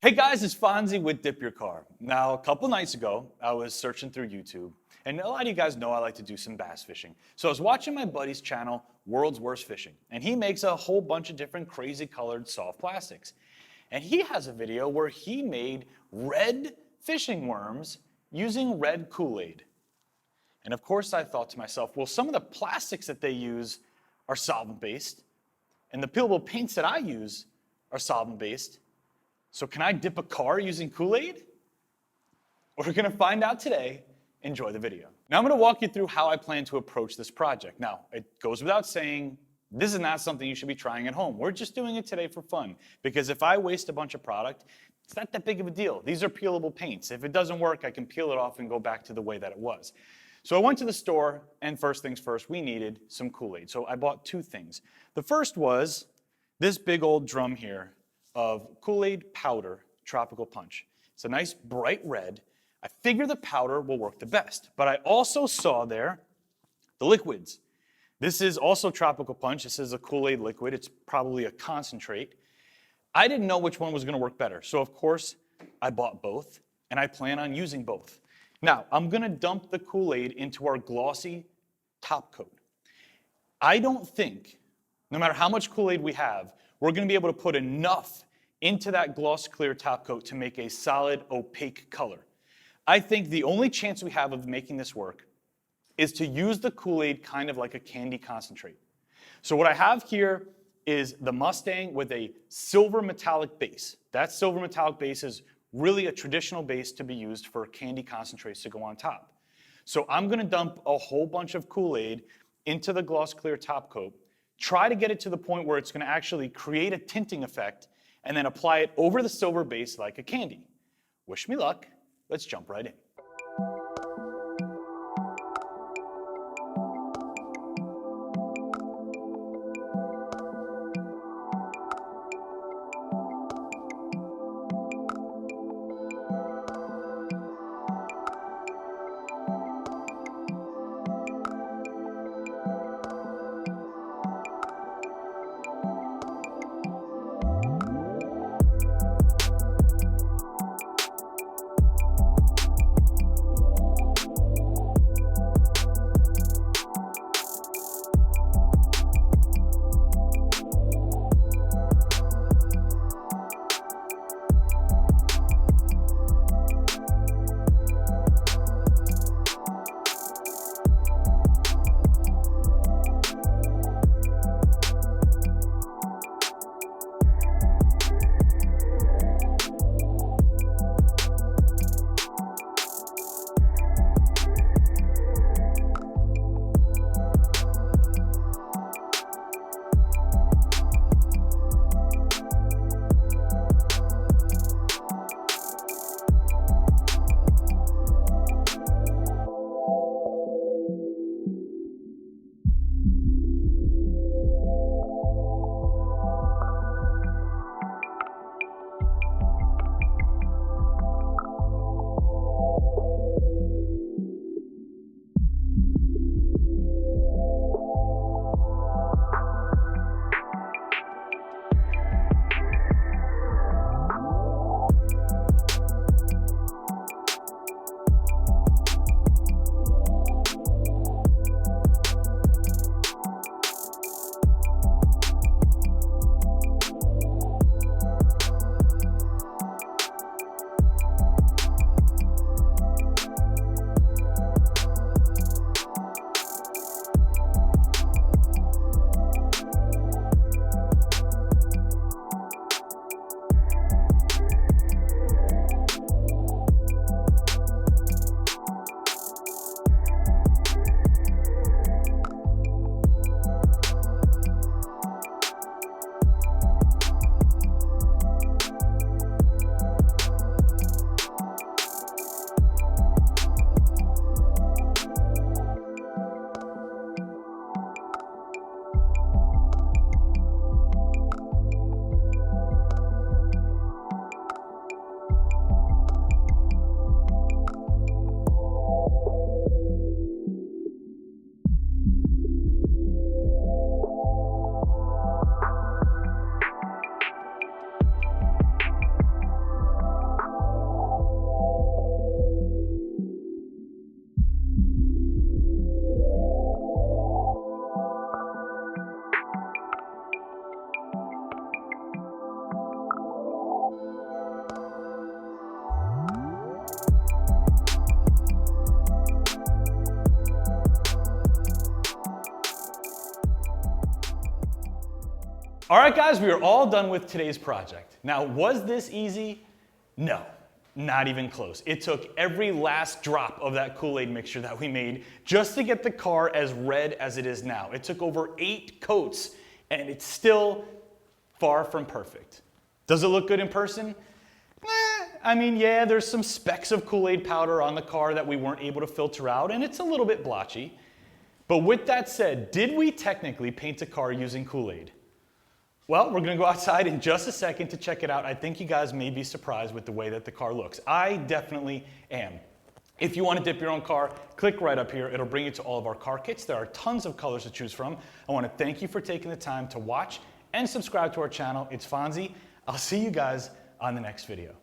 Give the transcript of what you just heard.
Hey guys, it's Fonzie with DipYourCar. Now, a couple nights ago, I was searching through YouTube, and a lot of you guys know I like to do some bass fishing. So I was watching my buddy's channel, World's Worst Fishing, and he makes a whole bunch of different crazy colored soft plastics. And he has a video where he made red fishing worms using red Kool-Aid. And of course I thought to myself, well, some of the plastics that they use are solvent-based, and the peelable paints that I use are solvent-based. So can I dip a car using Kool-Aid? We're gonna find out today. Enjoy the video. Now I'm gonna walk you through how I plan to approach this project. Now, it goes without saying, this is not something you should be trying at home. We're just doing it today for fun, because if I waste a bunch of product, it's not that big of a deal. These are peelable paints. If it doesn't work, I can peel it off and go back to the way that it was. So I went to the store, and first things first, we needed some Kool-Aid. So I bought two things. The first was this big old drum here of Kool-Aid powder tropical punch. It's a nice bright red. I figure the powder will work the best, but I also saw there the liquids. This is also tropical punch. This is a Kool-Aid liquid. It's probably a concentrate. I didn't know which one was gonna work better, so of course I bought both, and I plan on using both. Now, I'm gonna dump the Kool-Aid into our glossy top coat. I don't think, no matter how much Kool-Aid we have, we're gonna be able to put enough into that gloss clear top coat to make a solid opaque color. I think the only chance we have of making this work is to use the Kool-Aid kind of like a candy concentrate. So what I have here is the Mustang with a silver metallic base. That silver metallic base is really a traditional base to be used for candy concentrates to go on top. So I'm gonna dump a whole bunch of Kool-Aid into the gloss clear top coat, try to get it to the point where it's gonna actually create a tinting effect, and then apply it over the silver base like a candy. Wish me luck. Let's jump right in. All right, guys, we are all done with today's project. Now, was this easy? No, not even close. It took every last drop of that Kool-Aid mixture that we made just to get the car as red as it is now. It took over 8 coats, and it's still far from perfect. Does it look good in person? I mean, yeah, there's some specks of Kool-Aid powder on the car that we weren't able to filter out, and it's a little bit blotchy. But with that said, did we technically paint a car using Kool-Aid? Well, we're gonna go outside in just a second to check it out. I think you guys may be surprised with the way that the car looks. I definitely am. If you want to dip your own car, click right up here. It'll bring you to all of our car kits. There are tons of colors to choose from. I want to thank you for taking the time to watch and subscribe to our channel. It's Fonzie. I'll see you guys on the next video.